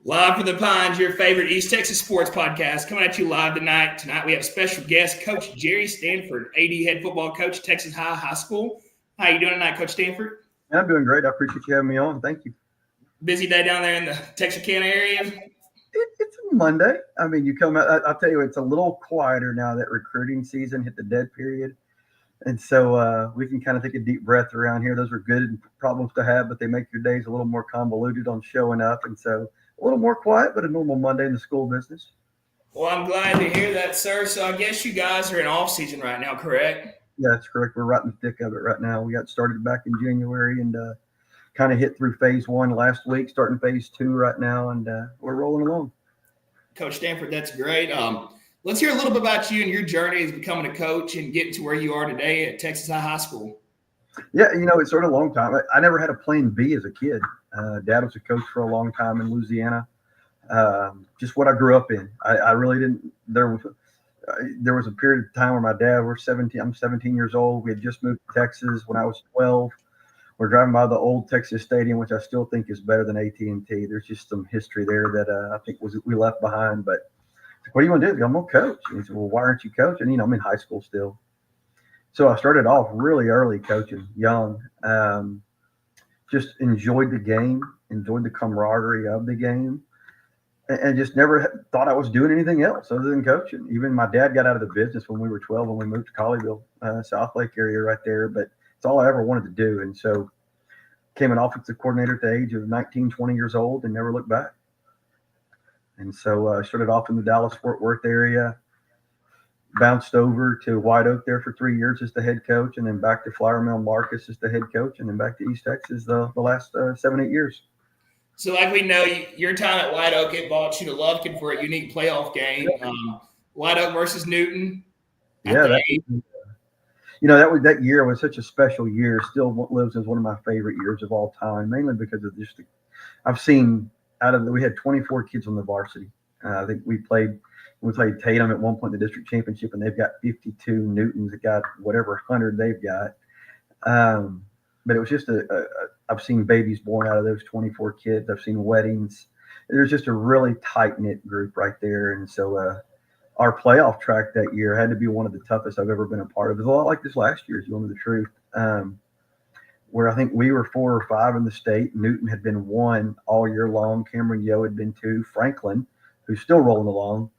Live from the Pines, your favorite East Texas sports podcast, coming at you live tonight. Tonight we have special guest, Coach Gerry Stanford, AD head football coach, Texas High School. How you doing tonight, Coach Stanford? I'm doing great. I appreciate you having me on. Thank you. Busy day down there in the Texarkana area? It's Monday. I mean, you come out, I'll tell you, it's a little quieter now that recruiting season hit the dead period. And so we can kind of take a deep breath around here. Those are good problems to have, but they make your days a little more convoluted on showing up. And so a little more quiet, but a normal Monday in the school business. Well, I'm glad to hear that, sir. So I guess you guys are in off season right now, correct? Yeah, that's correct. We're right in the thick of it right now. We got started back in January and kind of hit through phase one last week, starting phase two right now, and we're rolling along. Coach Stanford, that's great. Let's hear a little bit about you and your journey as becoming a coach and getting to where you are today at Texas High School. Yeah, it's sort of a long time. I never had a plan B as a kid. Dad was a coach for a long time in Louisiana. Just what I grew up in. I really didn't. There was a period of time where my dad, I'm 17 years old. We had just moved to Texas when I was 12. We're driving by the old Texas Stadium, which I still think is better than AT&T. There's just some history there that I think we left behind. But what do you want to do? I'm going to coach. And he said, well, why aren't you coaching? I'm in high school still. So I started off really early coaching, young. Just enjoyed the game, enjoyed the camaraderie of the game, and just never thought I was doing anything else other than coaching. Even my dad got out of the business when we were 12 when we moved to Colleyville, South Lake area right there. But it's all I ever wanted to do. And so became an offensive coordinator at the age of 19, 20 years old and never looked back. And so I started off in the Dallas-Fort Worth area, bounced over to White Oak there for 3 years as the head coach, and then back to Flower Mill Marcus as the head coach, and then back to East Texas the last 7-8 years. So like we know, your time at White Oak, it brought you to Lufkin for a unique playoff game. White Oak versus Newton. Yeah, that year was such a special year. Still lives as one of my favorite years of all time, mainly because of just I've seen we had 24 kids on the varsity. I think we played Tatum at one point in the district championship, and they've got 52. Newton's got whatever 100 they've got. But it was just I've seen babies born out of those 24 kids. I've seen weddings. There's just a really tight-knit group right there. And so our playoff track that year had to be one of the toughest I've ever been a part of. It was a lot like this last year, if you want the truth, where I think we were 4 or 5 in the state. Newton had been 1 all year long. Cameron Yo had been 2. Franklin, who's still rolling along,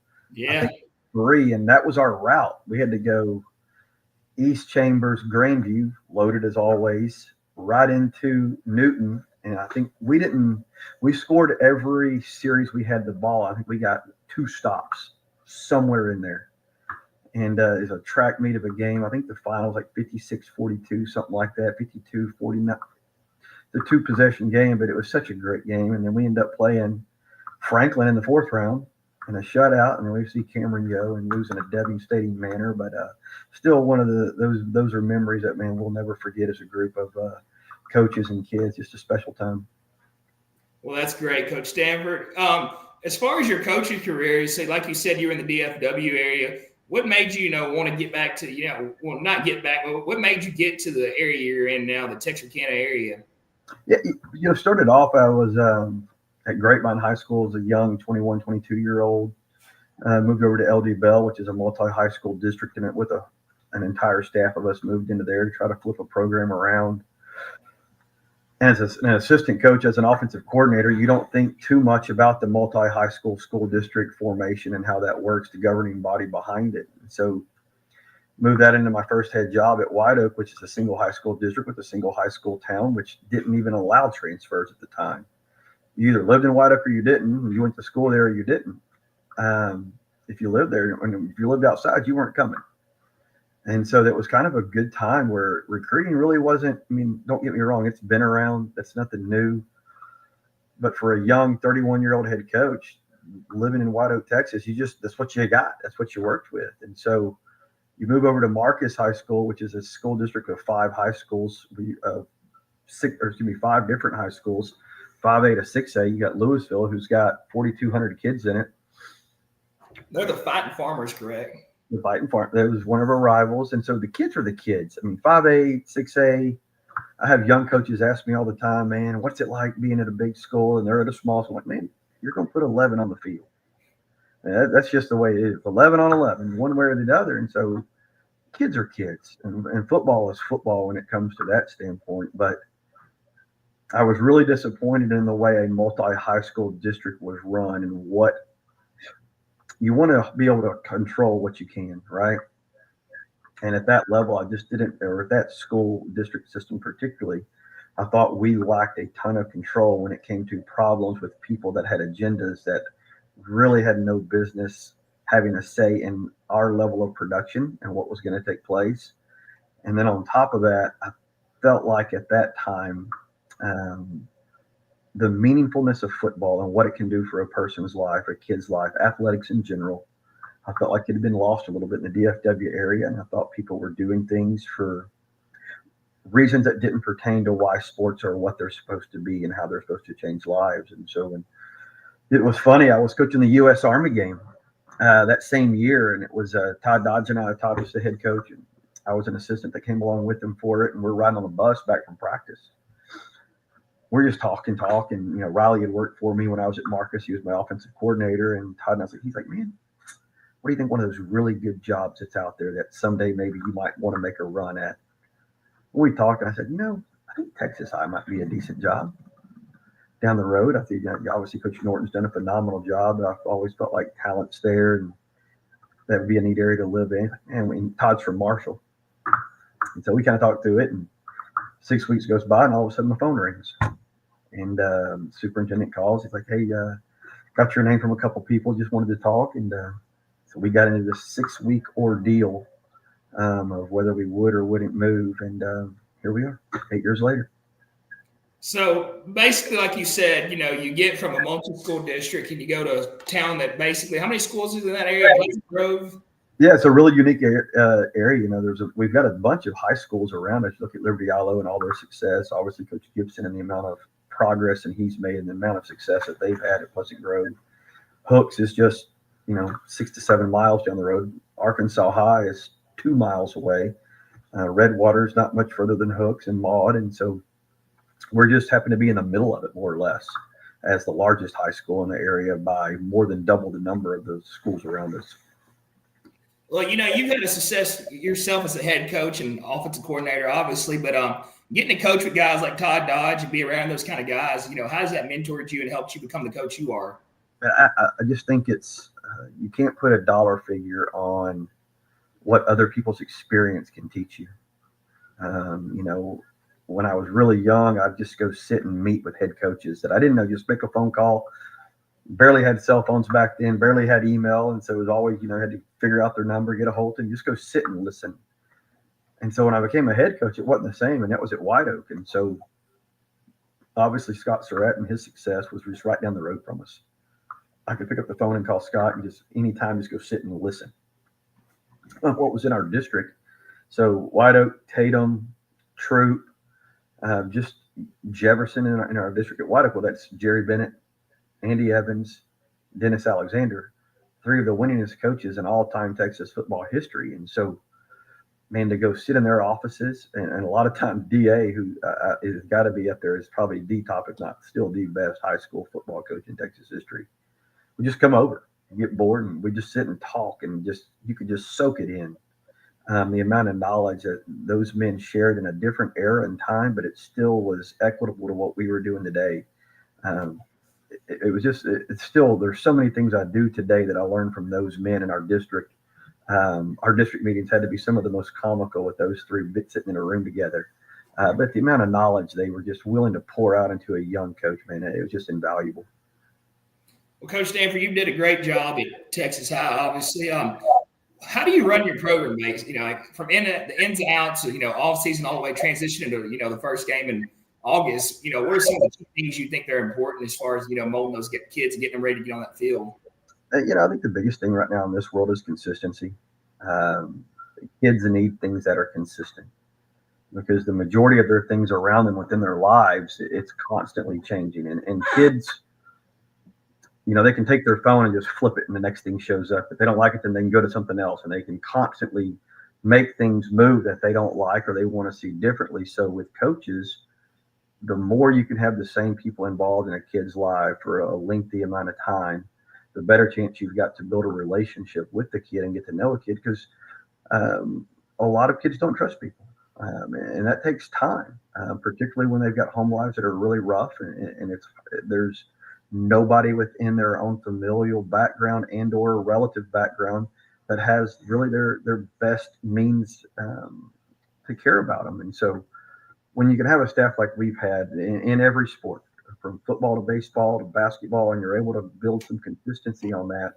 I think 3. And that was our route. We had to go East Chambers, Grandview, loaded as always, right into Newton. And I think we scored every series we had the ball. I think we got 2 stops somewhere in there. And it's a track meet of a game. I think the final was like 56-42, something like that, 52-49. The 2-possession game, but it was such a great game. And then we ended up playing Franklin in the 4th round in a shutout, and then we see Cameron Yo and lose in a devastating manner. But still, one of those are memories that we'll never forget as a group of coaches and kids. Just a special time. Well, that's great, Coach Stanford. As far as your coaching career, like you said, you were in the DFW area. What made you, want to get back to, not get back, but what made you get to the area you're in now, the Texarkana area? Yeah, started off, I was at Grapevine High School as a young 21, 22-year-old. Moved over to LD Bell, which is a multi-high school district, and with an entire staff of us moved into there to try to flip a program around. As an assistant coach, as an offensive coordinator, you don't think too much about the multi-high school district formation and how that works, the governing body behind it. So moved that into my first head job at White Oak, which is a single high school district with a single high school town, which didn't even allow transfers at the time. You either lived in White Oak or you didn't. You went to school there or you didn't. If you lived there, if you lived outside, you weren't coming. And so that was kind of a good time where recruiting really wasn't, don't get me wrong, it's been around. That's nothing new. But for a young 31-year-old head coach living in White Oak, Texas, that's what you got. That's what you worked with. And so you move over to Marcus High School, which is a school district of 5 high schools, 5 different high schools, 5A to 6A. You got Louisville, who's got 4,200 kids in it. They're the Fighting Farmers, correct? The Fighting Farm. That was one of our rivals. And so the kids are the kids. 5A, 6A. I have young coaches ask me all the time, man, what's it like being at a big school? And they're at a small school. I'm like, man, you're going to put 11 on the field. And that's just the way it is. 11 on 11, one way or the other. And so kids are kids, and football is football when it comes to that standpoint. But I was really disappointed in the way a multi-high school district was run, and what you want to be able to control what you can, right? And at that level, I just didn't, or at that school district system particularly, I thought we lacked a ton of control when it came to problems with people that had agendas that really had no business having a say in our level of production and what was going to take place. And then on top of that, I felt like at that time, the meaningfulness of football and what it can do for a person's life, a kid's life, athletics in general, I felt like it had been lost a little bit in the DFW area. And I thought people were doing things for reasons that didn't pertain to why sports are what they're supposed to be and how they're supposed to change lives. And so when it was funny, I was coaching the U.S. Army game that same year, and it was Todd Dodge and I. Todd was the head coach, and I was an assistant that came along with him for it, and we're riding on the bus back from practice. We're just talking. You know, Riley had worked for me when I was at Marcus. He was my offensive coordinator, and Todd and I was like, he's like, man, what do you think one of those really good jobs that's out there that someday maybe you might want to make a run at? We talked, and I said, you know, I think Texas High might be a decent job down the road. I think obviously Coach Norton's done a phenomenal job. I've always felt like talent's there, and that would be a neat area to live in. And Todd's from Marshall. And so we kind of talked through it, and 6 weeks goes by, and all of a sudden my phone rings. And superintendent calls. He's like, hey, got your name from a couple people, just wanted to talk. And so we got into this 6-week ordeal of whether we would or wouldn't move. And here we are, 8 years later. So basically, like you said, you know, you get from a multi-school district and you go to a town that basically, how many schools is in that area? Pleasant Grove? Yeah, it's a really unique area. You know, we've got a bunch of high schools around us. Look at Liberty Ilo and all their success. Obviously, Coach Gibson and the amount of progress and he's made and the amount of success that they've had at Pleasant Grove. Hooks is just, you know, 6 to 7 miles down the road. Arkansas High is 2 miles away. Redwater is not much further than Hooks and Maud. And so we're just happen to be in the middle of it, more or less, as the largest high school in the area by more than double the number of those schools around us. Well, you know, you've had a success yourself as a head coach and offensive coordinator, obviously, but getting to coach with guys like Todd Dodge and be around those kind of guys, you know, how has that mentored you and helped you become the coach you are? I just think it's you can't put a dollar figure on what other people's experience can teach you. You know, when I was really young, I'd just go sit and meet with head coaches that I didn't know, just make a phone call. Barely had cell phones back then, barely had email. And so it was always, you know, had to figure out their number, get a hold of them, just go sit and listen. And so when I became a head coach, it wasn't the same. And that was at White Oak. And so obviously Scott Surratt and his success was just right down the road from us. I could pick up the phone and call Scott and just anytime just go sit and listen. What was in our district. So White Oak, Tatum, Troop, just Jefferson in our district at White Oak. Well, that's Gerry Bennett, Andy Evans, Dennis Alexander, 3 of the winningest coaches in all-time Texas football history. And so, man, to go sit in their offices, and a lot of times DA, who has got to be up there, is probably the top, if not still the best high school football coach in Texas history. We just come over, get bored, and we just sit and talk, and just you could just soak it in. The amount of knowledge that those men shared in a different era and time, but it still was equitable to what we were doing today. It was just, it's still, there's so many things I do today that I learned from those men in our district. Our district meetings had to be some of the most comical with those 3 sitting in a room together. But the amount of knowledge they were just willing to pour out into a young coach, man, it was just invaluable. Well, Coach Stanford, you did a great job at Texas High, obviously. How do you run your program, mate? You know, like from the ins and outs, you know, off season all the way transition into, you know, the first game in August. You know, what are some of the things you think they're important as far as, you know, molding those kids and getting them ready to get on that field? You know, I think the biggest thing right now in this world is consistency. Kids need things that are consistent because the majority of their things around them within their lives, it's constantly changing. And kids, you know, they can take their phone and just flip it and the next thing shows up. If they don't like it, then they can go to something else, and they can constantly make things move that they don't like or they want to see differently. So with coaches, the more you can have the same people involved in a kid's life for a lengthy amount of time, the better chance you've got to build a relationship with the kid and get to know a kid. Because um, a lot of kids don't trust people, and that takes time, particularly when they've got home lives that are really rough, and there's nobody within their own familial background and or relative background that has really their best means to care about them. And so when you can have a staff like we've had in every sport, from football to baseball to basketball, and you're able to build some consistency on that,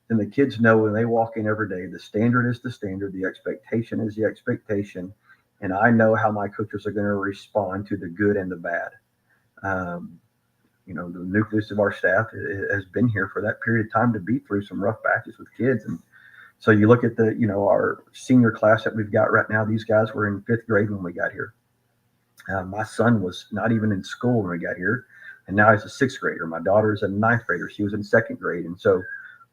then the kids know when they walk in every day, the standard is the standard, the expectation is the expectation, and I know how my coaches are going to respond to the good and the bad. Um, the nucleus of our staff has been here for that period of time to be through some rough patches with kids. And so you look at our senior class that we've got right now, these guys were in fifth grade when we got here. My son was not even in school when we got here, and now he's a sixth grader. My daughter is a ninth grader. She was in second grade. And so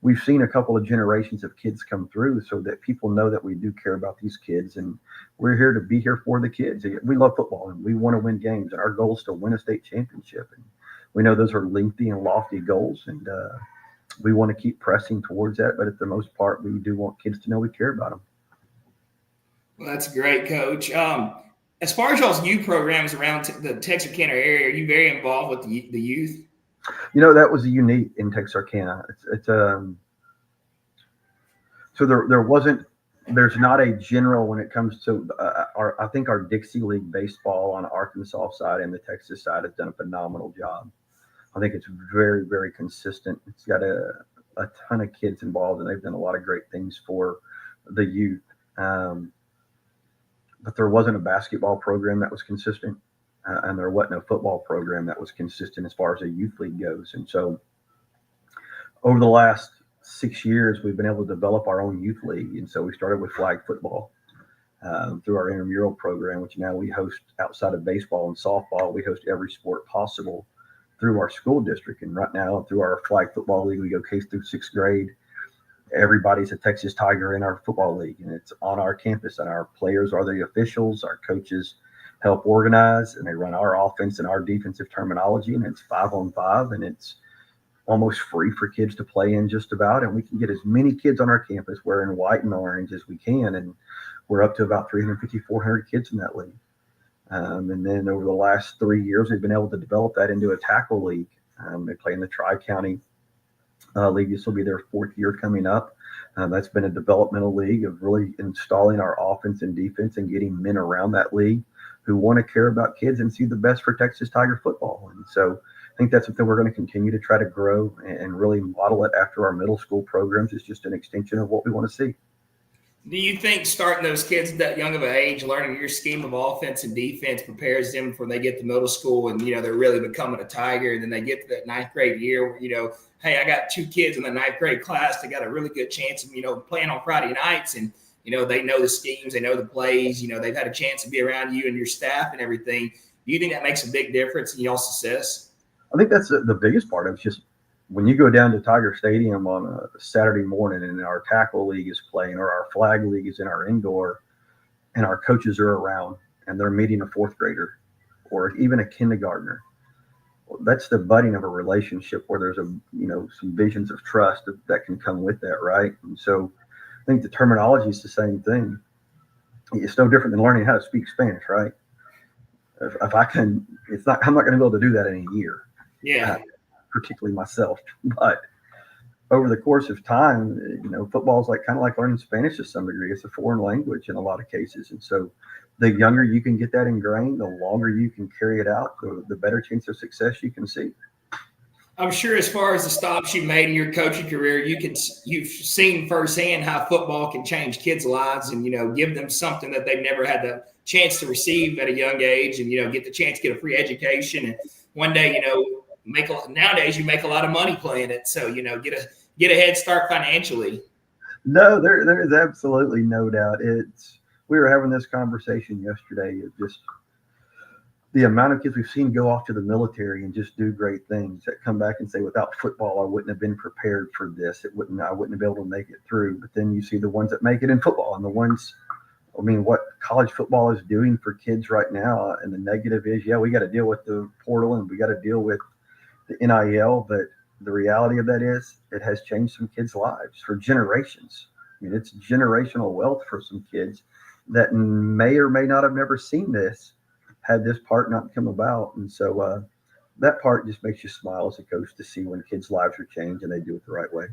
we've seen a couple of generations of kids come through so that people know that we do care about these kids, and we're here to be here for the kids. We love football, and we want to win games, and our goal is to win a state championship. And we know those are lengthy and lofty goals, and we want to keep pressing towards that. But at the most part, we do want kids to know we care about them. Well, that's great, Coach. As far as y'all's youth programs around the Texarkana area, are you very involved with the youth? That was unique in Texarkana. So there's not a general when it comes to I think our Dixie League baseball on Arkansas side and the Texas side has done a phenomenal job. I think it's very, very consistent. It's got a ton of kids involved, and they've done a lot of great things for the youth. But there wasn't a basketball program that was consistent, and there wasn't a football program that was consistent as far as a youth league goes. And so over the last 6 years, we've been able to develop our own youth league. And so we started with flag football through our intramural program, which now we host outside of baseball and softball. We host every sport possible through our school district. And right now, through our flag football league, we go K through sixth grade. Everybody's a Texas Tiger in our football league, and it's on our campus, and our players are the officials. Our coaches help organize, and they run our offense and our defensive terminology, and it's 5-on-5, and it's almost free for kids to play in just about. And we can get as many kids on our campus wearing white and orange as we can, and we're up to about 350, 400 kids in that league. And then over the last 3 years, we've been able to develop that into a tackle league. They play in the Tri-County league. This will be their fourth year coming up. That's been a developmental league of really installing our offense and defense and getting men around that league who want to care about kids and see the best for Texas Tiger football. And so I think that's something we're going to continue to try to grow and really model it after our middle school programs. It's just an extension of what we want to see. Do you think starting those kids at that young of an age, learning your scheme of offense and defense, prepares them for when they get to middle school and, they're really becoming a Tiger, and then they get to that ninth grade year where, hey, I got 2 kids in the ninth grade class that got a really good chance of, playing on Friday nights, and, they know the schemes, they know the plays, they've had a chance to be around you and your staff and everything. Do you think that makes a big difference in y'all's success? I think that's the biggest part of it. It's just when you go down to Tiger Stadium on a Saturday morning and our tackle league is playing or our flag league is in our indoor and our coaches are around and they're meeting a fourth grader or even a kindergartner, well, that's the budding of a relationship where there's some visions of trust that can come with that, right? And so I think the terminology is the same thing. It's no different than learning how to speak Spanish, right? If I can, I'm not going to be able to do that in a year. Yeah. Particularly myself, but over the course of time, football is kind of like learning Spanish to some degree. It's a foreign language in a lot of cases, and so the younger you can get that ingrained, the longer you can carry it out, the better chance of success you can see. I'm sure, as far as the stops you made in your coaching career, you've seen firsthand how football can change kids' lives and give them something that they've never had the chance to receive at a young age, and get the chance to get a free education, and one day nowadays you make a lot of money playing it, so get a head start financially. No, there is absolutely no doubt. We were having this conversation yesterday of just the amount of kids we've seen go off to the military and just do great things that come back and say, without football, I wouldn't have been prepared for this. I wouldn't have been able to make it through. But then you see the ones that make it in football and the ones I mean, what college football is doing for kids right now, and the negative is, yeah, we got to deal with the portal and we got to deal with the NIL, but the reality of that is it has changed some kids' lives for generations. I mean, it's generational wealth for some kids that may or may not have never seen this had this part not come about. And so that part just makes you smile as a coach to see when kids' lives are changed and they do it the right way.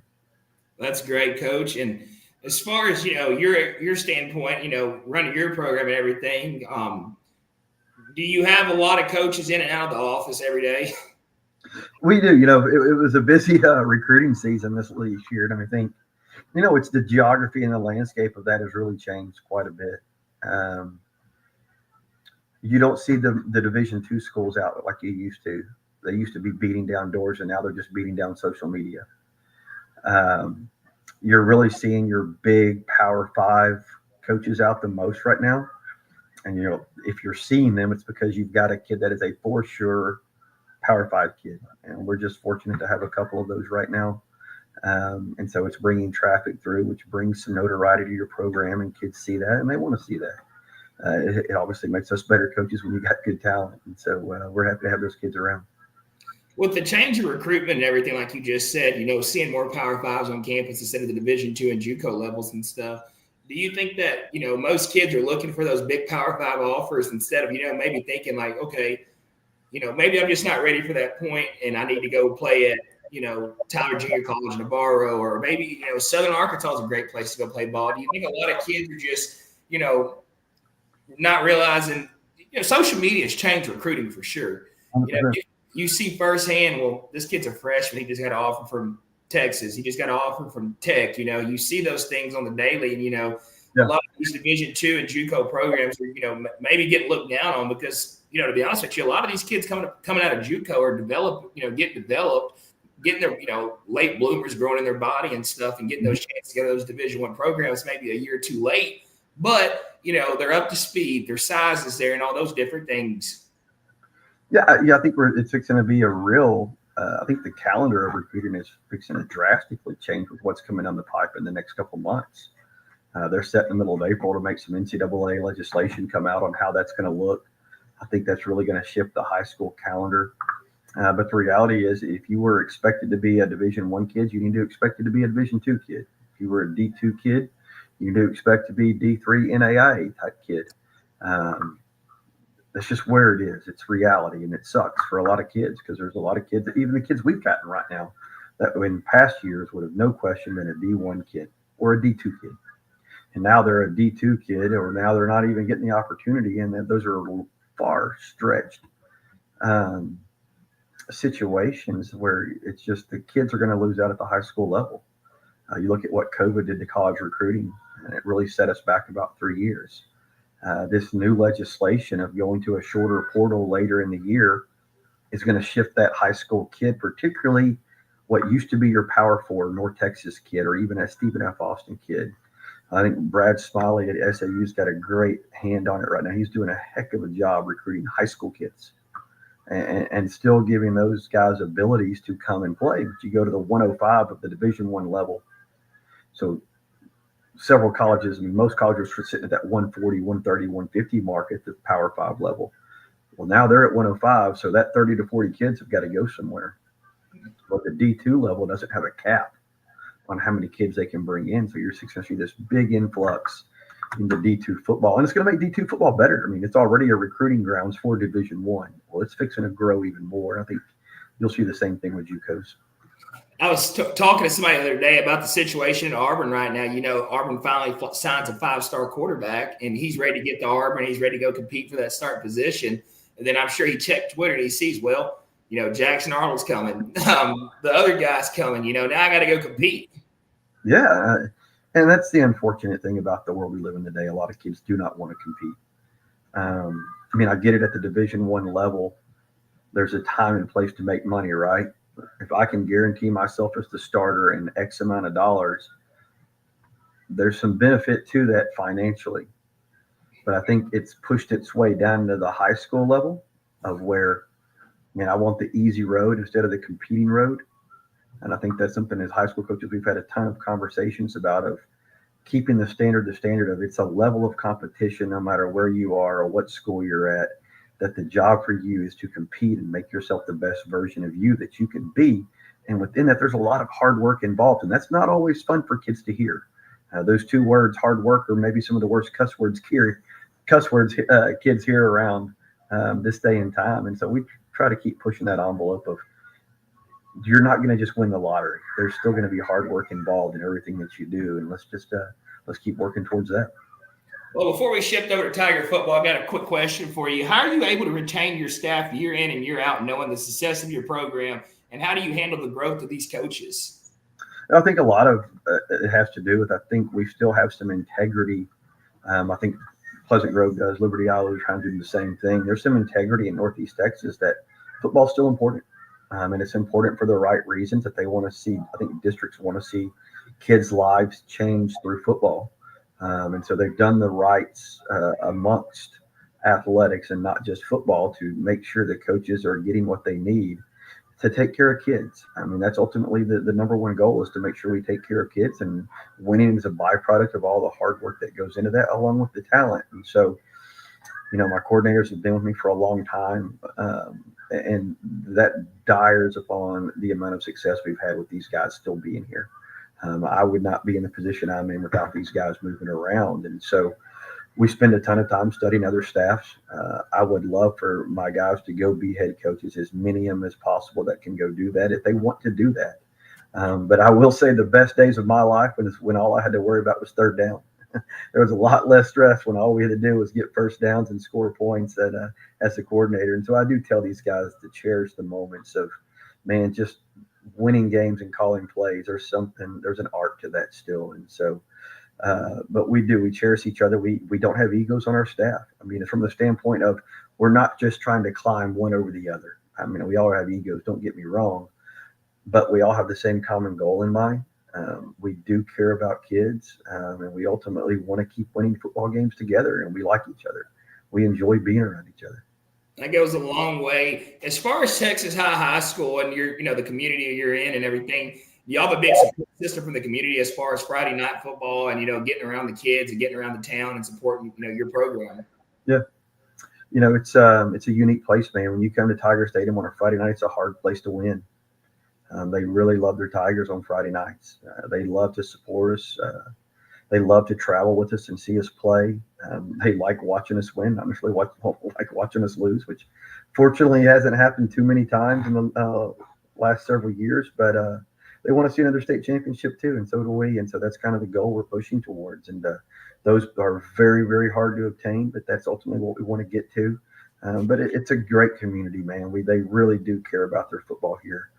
That's great, Coach. And as far as your standpoint, running your program and everything, do you have a lot of coaches in and out of the office every day? We do. It was a busy recruiting season this year, and I think it's the geography and the landscape of that has really changed quite a bit. You don't see the Division II schools out like you used to. They used to be beating down doors, and now they're just beating down social media. You're really seeing your big Power 5 coaches out the most right now. And, if you're seeing them, it's because you've got a kid that is a for sure Power 5 kid. And we're just fortunate to have a couple of those right now. And so it's bringing traffic through, which brings some notoriety to your program, and kids see that and they want to see that. It obviously makes us better coaches when you got good talent. And so we're happy to have those kids around. With the change of recruitment and everything, like you just said, seeing more Power 5s on campus instead of the Division II and JUCO levels and stuff, do you think that, most kids are looking for those big Power 5 offers instead of, maybe thinking like, okay, maybe I'm just not ready for that point and I need to go play at, Tyler Junior College in Navarro, or maybe, Southern Arkansas is a great place to go play ball. Do you think a lot of kids are just, not realizing, social media has changed recruiting for sure. You see firsthand, well, this kid's a freshman. He just got an offer from Texas. He just got an offer from Tech. You see those things on the daily, and, a lot of these Division II and JUCO programs are, maybe getting looked down on because, to be honest with you, a lot of these kids coming out of JUCO are getting their, late bloomers growing in their body and stuff, and getting those chances to go to those Division I programs maybe a year or two late. But, they're up to speed. Their size is there and all those different things. Yeah, I think it's fixing to be a real. I think the calendar of recruiting is fixing to drastically change with what's coming down the pipe in the next couple months. They're set in the middle of April to make some NCAA legislation come out on how that's going to look. I think that's really going to shift the high school calendar. But the reality is, if you were expected to be a Division I kid, you need to expect to be a Division II kid. If you were a D2 kid, you need to expect to be D3 NAIA type kid. That's just where it is. It's reality, and it sucks for a lot of kids because there's a lot of kids, even the kids we've gotten right now, that in past years would have no question been a D1 kid or a D2 kid. And now they're a D2 kid, or now they're not even getting the opportunity, and those are far stretched situations where it's just the kids are going to lose out at the high school level. You look at what COVID did to college recruiting, and it really set us back about 3 years. This new legislation of going to a shorter portal later in the year is going to shift that high school kid, particularly what used to be your Power 4 North Texas kid, or even a Stephen F. Austin kid. I think Brad Smiley at SAU's got a great hand on it right now. He's doing a heck of a job recruiting high school kids and still giving those guys abilities to come and play. But you go to the 105 of the Division I level. So several colleges, most colleges are sitting at that 140, 130, 150 mark at the Power 5 level. Well, now they're at 105, so that 30 to 40 kids have got to go somewhere. But the D2 level doesn't have a cap on how many kids they can bring in. So you're going to see this big influx into D2 football. And it's going to make D2 football better. It's already a recruiting grounds for Division I. Well, it's fixing to grow even more. I think you'll see the same thing with JUCOs. I was talking to somebody the other day about the situation at Auburn right now. Auburn finally signs a 5-star quarterback, and he's ready to get to Auburn. He's ready to go compete for that start position. And then I'm sure he checked Twitter and he sees, Jackson Arnold's coming. The other guy's coming. Now I got to go compete. Yeah, and that's the unfortunate thing about the world we live in today. A lot of kids do not want to compete. I get it at the Division I level. There's a time and place to make money, right? If I can guarantee myself as the starter in X amount of dollars, there's some benefit to that financially. But I think it's pushed its way down to the high school level of where, I want the easy road instead of the competing road. And I think that's something as high school coaches, we've had a ton of conversations about of, keeping the standard of it's a level of competition no matter where you are or what school you're at, that the job for you is to compete and make yourself the best version of you that you can be. And within that, there's a lot of hard work involved, and that's not always fun for kids to hear. Those two words, hard work, are maybe some of the worst cuss words kids hear around this day and time. And so we try to keep pushing that envelope of, you're not going to just win the lottery. There's still going to be hard work involved in everything that you do, and let's keep working towards that. Well, before we shift over to Tiger football, I've got a quick question for you. How are you able to retain your staff year in and year out, knowing the success of your program, and how do you handle the growth of these coaches? I think a lot of it has to do with, I think we still have some integrity. I think Pleasant Grove does, Liberty Isle is trying to do the same thing. There's some integrity in Northeast Texas that football's still important. And it's important for the right reasons, that they want to see, I think districts want to see kids' lives change through football. And so they've done the rights amongst athletics and not just football to make sure that coaches are getting what they need to take care of kids. I mean, that's ultimately the number one goal, is to make sure we take care of kids, and winning is a byproduct of all the hard work that goes into that, along with the talent. And so, my coordinators have been with me for a long time. And that dyers upon the amount of success we've had with these guys still being here. I would not be in the position I'm in without these guys moving around. And so we spend a ton of time studying other staffs. I would love for my guys to go be head coaches, as many of them as possible that can go do that if they want to do that. But I will say the best days of my life was when all I had to worry about was third down. There was a lot less stress when all we had to do was get first downs and score points as a coordinator. And so I do tell these guys to cherish the moments of, man, just winning games and calling plays. There's an art to that still. And so, but we cherish each other. We don't have egos on our staff. I mean, from the standpoint of, we're not just trying to climb one over the other. I mean, we all have egos, don't get me wrong, but we all have the same common goal in mind. We do care about kids, and we ultimately want to keep winning football games together, and we like each other. We enjoy being around each other. That goes a long way. As far as Texas High School and the community you're in and everything, you have a big support system from the community as far as Friday night football and, getting around the kids and getting around the town and supporting, your program. Yeah. It's a unique place, man. When you come to Tiger Stadium on a Friday night, it's a hard place to win. They really love their Tigers on Friday nights. They love to support us. They love to travel with us and see us play. They like watching us win, not necessarily like watching us lose, which fortunately hasn't happened too many times in the last several years. But they want to see another state championship too, and so do we. And so that's kind of the goal we're pushing towards. And those are very, very hard to obtain, but that's ultimately what we want to get to. But it's a great community, man. They really do care about their football here.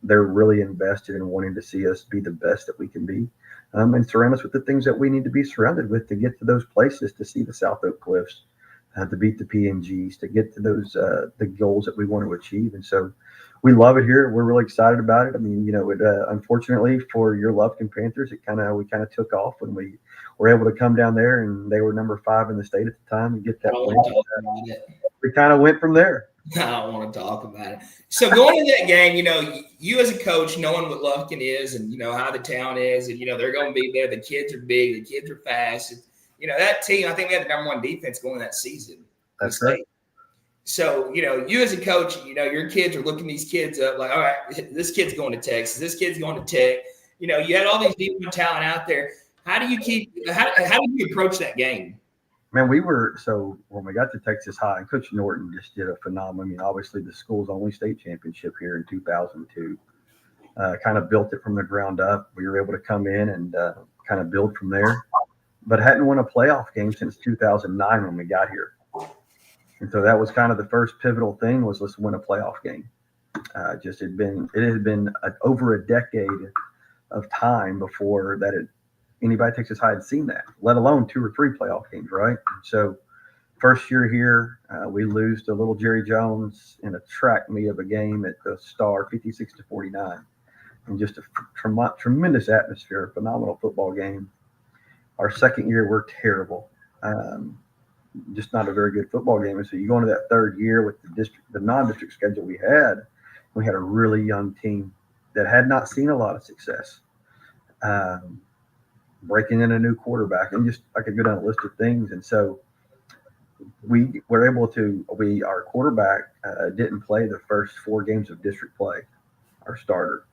They're really invested in wanting to see us be the best that we can be, and surround us with the things that we need to be surrounded with to get to those places, to see the South Oak Cliffs, to beat the PNGs, to get to those the goals that we want to achieve. And so we love it here. We're really excited about it. I mean, unfortunately for your Lufkin Panthers, we kind of took off when we were able to come down there, and they were number 5 in the state at the time, and get that win. We kind of went from there. I don't want to talk about it. So going into that game, you as a coach, knowing what Lufkin is and, how the town is, and, they're going to be there. The kids are big. The kids are fast. And, that team, I think we had the number 1 defense going that season. That's right. So, you as a coach, your kids are looking these kids up like, all right, this kid's going to Texas. This kid's going to Tech. You had all these D1 talent out there. How do you approach that game? Man, so when we got to Texas High, and Coach Norton just did a phenomenal. I mean, obviously the school's only state championship here in 2002. Kind of built it from the ground up. We were able to come in and kind of build from there, but hadn't won a playoff game since 2009 when we got here. And so that was kind of the first pivotal thing, was let's win a playoff game. It had been over a decade of time before that anybody at Texas High had seen that, let alone 2 or 3 playoff games, right? So first year here, we lose to little Gerry Jones in a track meet of a game at the Star, 56-49, and just a tremendous atmosphere, phenomenal football game. Our second year, we're terrible, just not a very good football game. And so you go into that third year with the non-district schedule we had a really young team that had not seen a lot of success. breaking in a new quarterback, and just I could go down a list of things. And so we were able to. Our quarterback didn't play the first 4 games of district play. Our starter.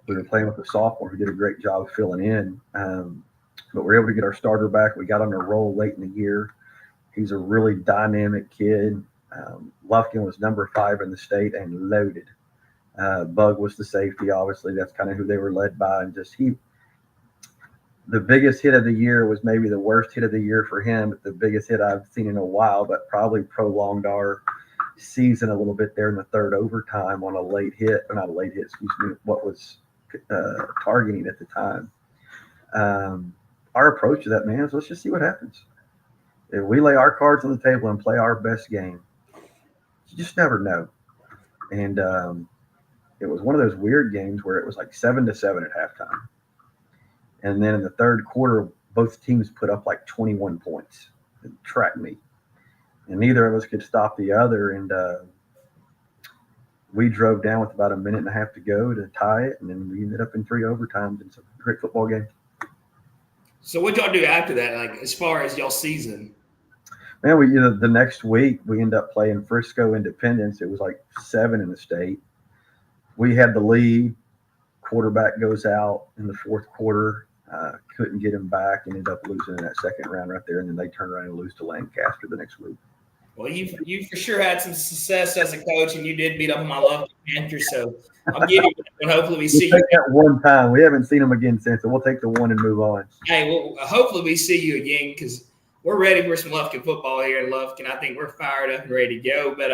We were playing with a sophomore who did a great job filling in. But we were able to get our starter back. We got on a roll late in the year. He's a really dynamic kid. Lufkin was number 5 in the state and loaded. Bug was the safety. Obviously, that's kind of who they were led by. And the biggest hit of the year was maybe the worst hit of the year for him, but the biggest hit I've seen in a while, but probably prolonged our season a little bit there in the third overtime on a late hit, or not a late hit, excuse me, what was targeting at the time. Our approach to that, man, is let's just see what happens. If we lay our cards on the table and play our best game, you just never know. And it was one of those weird games where it was like 7-7 at halftime. And then in the third quarter, both teams put up like 21 points and track meet. And neither of us could stop the other. And we drove down with about a minute and a half to go to tie it. And then we ended up in 3 overtimes. It's a great football game. So what y'all do after that, like as far as y'all season? Man, the next week we end up playing Frisco Independence. It was like 7 in the state. We had the lead. Quarterback goes out in the fourth quarter. Couldn't get him back. Ended up losing in that second round right there. And then they turned around and lose to Lancaster the next week. Well, you for sure had some success as a coach, and you did beat up on my lovely Panthers. So I'll give you one. Hopefully we see you. That one time. We haven't seen him again since, so we'll take the one and move on. Hey, well, hopefully we see you again because we're ready for some Lufkin football here in Lufkin. I think we're fired up and ready to go. But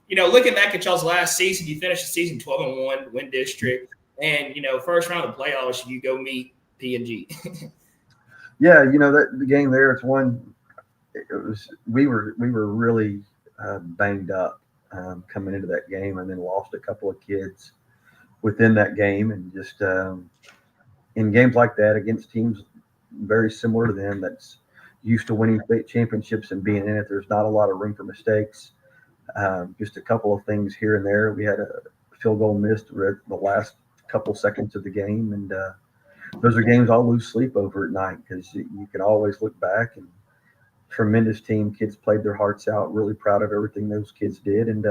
looking back at y'all's last season, you finished the season 12-1, win district, and first round of the playoffs, you go meet P&G. Yeah, that the game there. It's one. It was we were really banged up coming into that game, and then lost a couple of kids within that game, and just in games like that against teams very similar to them that's used to winning state championships and being in it. There's not a lot of room for mistakes. Just a couple of things here and there. We had a field goal missed the last couple seconds of the game, and those are games I'll lose sleep over at night because you can always look back and tremendous team. Kids played their hearts out. Really proud of everything those kids did, and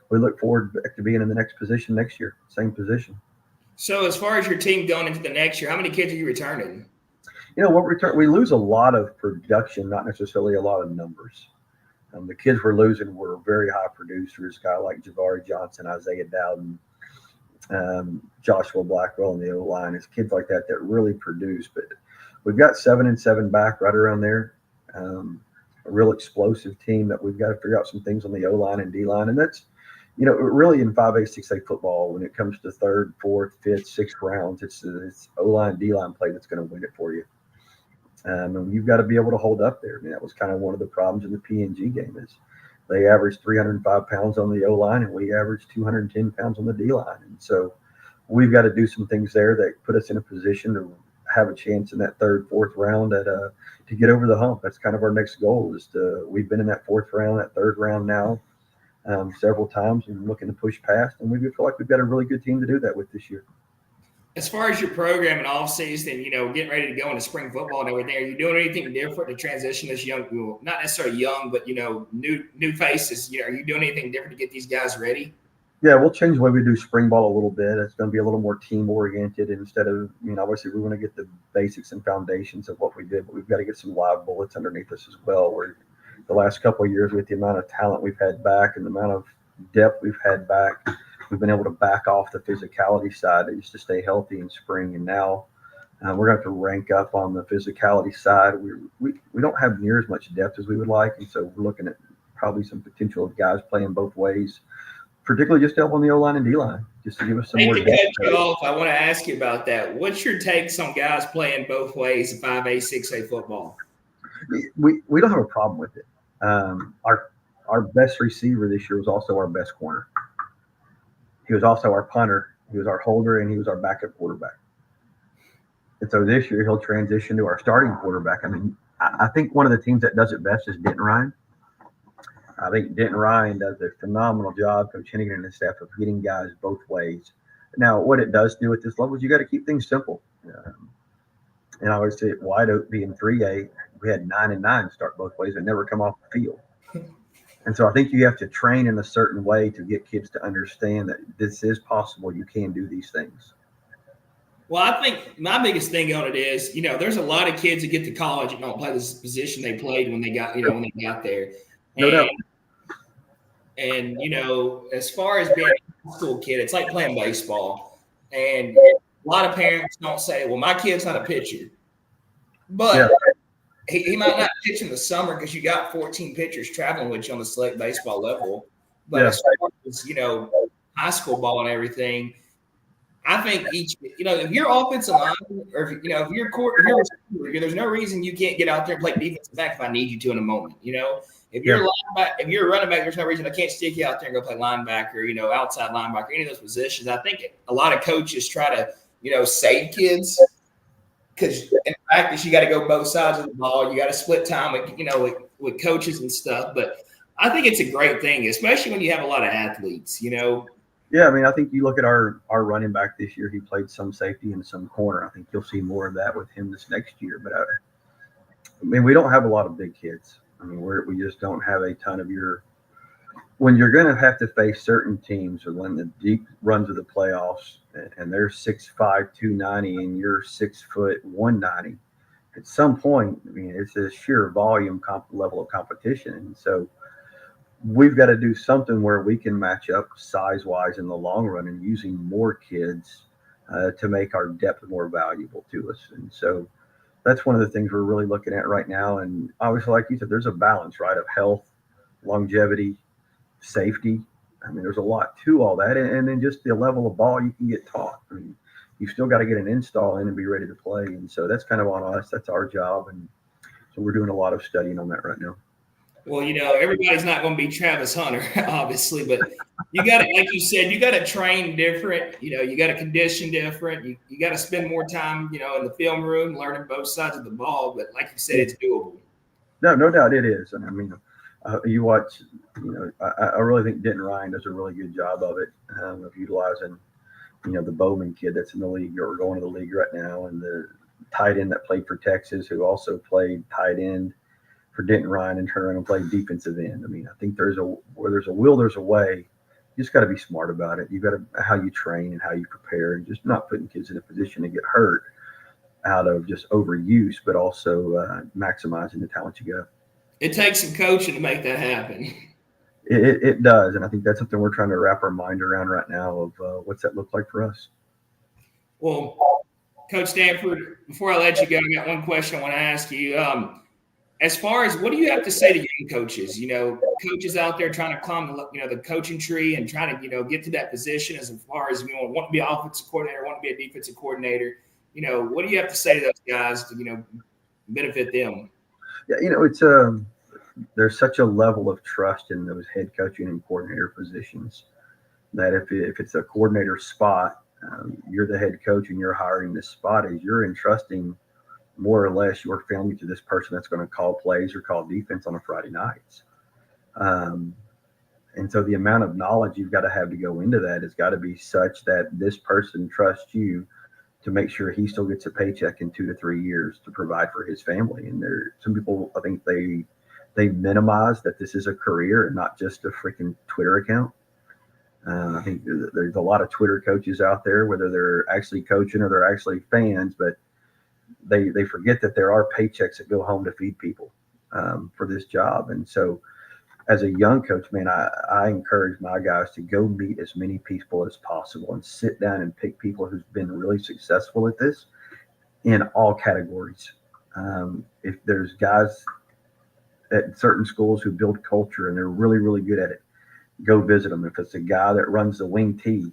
we look forward to being in the next position next year, same position. So, as far as your team going into the next year, how many kids are you returning? We lose a lot of production, not necessarily a lot of numbers. The kids we're losing were very high producers, a guy like Javari Johnson, Isaiah Dowden, Joshua Blackwell in the O-line. It's kids like that really produce. But we've got 7-7 back right around there. A real explosive team that we've got to figure out some things on the O-line and D-line. And that's, really in 5A, 6A football, when it comes to third, fourth, fifth, sixth rounds, it's O-line, D-line play that's going to win it for you. And you've got to be able to hold up there. I mean, that was kind of one of the problems in the P&G game is they averaged 305 pounds on the O-line, and we averaged 210 pounds on the D-line. And so we've got to do some things there that put us in a position to have a chance in that third, fourth round to get over the hump. That's kind of our next goal we've been in that fourth round, that third round now several times and looking to push past. And we feel like we've got a really good team to do that with this year. As far as your program and off season, getting ready to go into spring football and everything, are you doing anything different to transition this young, not necessarily young, but new faces? Are you doing anything different to get these guys ready? Yeah, we'll change the way we do spring ball a little bit. It's going to be a little more team oriented instead of, obviously we want to get the basics and foundations of what we did, but we've got to get some live bullets underneath us as well. Where the last couple of years with the amount of talent we've had back and the amount of depth we've had back, we've been able to back off the physicality side just to stay healthy in spring. And now we're going to have to rank up on the physicality side. We don't have near as much depth as we would like. And so we're looking at probably some potential of guys playing both ways, particularly just to help on the O-line and D-line, just to give us some more depth. I want to ask you about that. What's your takes on guys playing both ways in 5A, 6A football? We don't have a problem with it. Our best receiver this year was also our best corner. He was also our punter. He was our holder, and he was our backup quarterback. And so this year he'll transition to our starting quarterback. I mean, I think one of the teams that does it best is Denton Ryan. I think Denton Ryan does a phenomenal job, Coach Hennigan and his staff, of getting guys both ways. Now, what it does do at this level is you got to keep things simple. And I always say at White Oak being 3A, we had 9 and 9 start both ways and never come off the field. And so I think you have to train in a certain way to get kids to understand that this is possible. You can do these things. Well, I think my biggest thing on it is, there's a lot of kids that get to college and don't play this position they played when they got, when they got there. No doubt. And as far as being a high school kid, it's like playing baseball. And a lot of parents don't say, well, my kid's not a pitcher. But Yeah. he might not pitch in the summer because you got 14 pitchers traveling with you on the select baseball level. But Yeah. as far as, high school ball and everything, I think if you're offensive line or if you're receiver, there's no reason you can't get out there and play defensive back if I need you to in a moment. If you're if you're a running back, there's no reason I can't stick you out there and go play linebacker, outside linebacker, any of those positions. I think a lot of coaches try to, save kids because in practice you got to go both sides of the ball. You got to split time with coaches and stuff. But I think it's a great thing, especially when you have a lot of athletes. Yeah, I mean, I think you look at our running back this year. He played some safety and some corner. I think you'll see more of that with him this next year. But I mean, we don't have a lot of big kids. I mean, we just don't have a ton of when you're going to have to face certain teams or when the deep runs of the playoffs and they're 6'5", 290 and you're 6 foot 190. At some point, I mean, it's a sheer volume level of competition, and so we've got to do something where we can match up size-wise in the long run and using more kids to make our depth more valuable to us. And so that's one of the things we're really looking at right now. And obviously, like you said, there's a balance, right, of health, longevity, safety. I mean, there's a lot to all that. And then just the level of ball you can get taught. I mean, you've still got to get an install in and be ready to play. And so that's kind of on us. That's our job. And so we're doing a lot of studying on that right now. Well, everybody's not going to be Travis Hunter, obviously, but you got to, like you said, you got to train different. You got to condition different. You got to spend more time, in the film room learning both sides of the ball. But like you said, it's doable. No doubt it is. And I mean, you watch, I really think Denton Ryan does a really good job of it, of utilizing, the Bowman kid that's in the league or going to the league right now, and the tight end that played for Texas who also played tight end for Denton Ryan and turn around and play defensive end. I mean, I think where there's a will, there's a way. You just got to be smart about it. You got to how you train and how you prepare, and just not putting kids in a position to get hurt out of just overuse, but also maximizing the talent you got. It takes some coaching to make that happen. It does, and I think that's something we're trying to wrap our mind around right now of what's that look like for us. Well, Coach Stanford, before I let you go, I got one question I want to ask you. As far as what do you have to say to young coaches? Coaches out there trying to climb the coaching tree and trying to get to that position as far as want to be an offensive coordinator, want to be a defensive coordinator. What do you have to say to those guys to benefit them? Yeah, it's there's such a level of trust in those head coaching and coordinator positions that if it's a coordinator spot, you're the head coach and you're hiring this spot, is you're entrusting more or less your family to this person that's going to call plays or call defense on a Friday nights. And so the amount of knowledge you've got to have to go into that has got to be such that this person trusts you to make sure he still gets a paycheck in 2 to 3 years to provide for his family. And some people, I think they minimize that this is a career and not just a freaking Twitter account. I think there's a lot of Twitter coaches out there, whether they're actually coaching or they're actually fans, but they forget that there are paychecks that go home to feed people for this job. And so as a young coach, man, I encourage my guys to go meet as many people as possible and sit down and pick people who've been really successful at this in all categories. If there's guys at certain schools who build culture and they're really, really good at it, go visit them. If it's a guy that runs the wing T,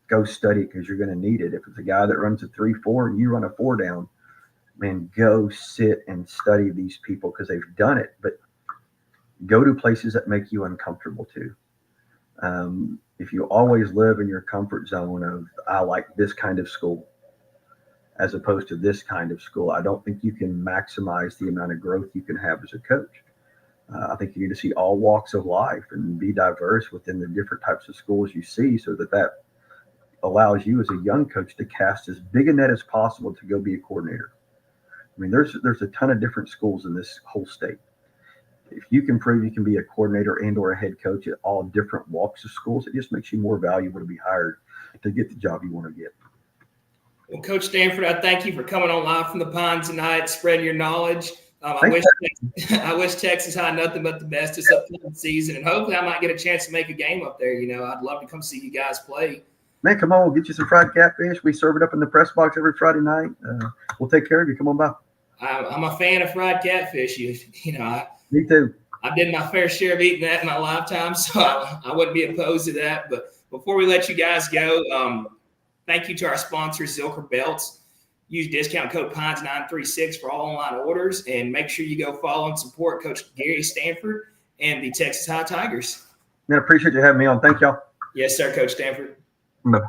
go study it because you're going to need it. If it's a guy that runs a 3-4 and you run a 4 down, man, go sit and study these people because they've done it. But go to places that make you uncomfortable too. If you always live in your comfort zone of, I like this kind of school as opposed to this kind of school, I don't think you can maximize the amount of growth you can have as a coach. I think you need to see all walks of life and be diverse within the different types of schools you see so that allows you as a young coach to cast as big a net as possible to go be a coordinator. I mean, there's a ton of different schools in this whole state. If you can prove you can be a coordinator and or a head coach at all different walks of schools, it just makes you more valuable to be hired to get the job you want to get. Well, Coach Stanford, I thank you for coming on live from the Pines tonight, spreading your knowledge. I wish Texas had nothing but the best this upcoming season, and hopefully I might get a chance to make a game up there. I'd love to come see you guys play. Man, come on, we'll get you some fried catfish. We serve it up in the press box every Friday night. We'll take care of you. Come on by. I'm a fan of fried catfish. Me too. I did my fair share of eating that in my lifetime, so I wouldn't be opposed to that. But before we let you guys go, thank you to our sponsor, Zilker Belts. Use discount code PINES936 for all online orders, and make sure you go follow and support Coach Gerry Stanford and the Texas High Tigers. Man, I appreciate you having me on. Thank y'all. Yes, sir, Coach Stanford. Bye.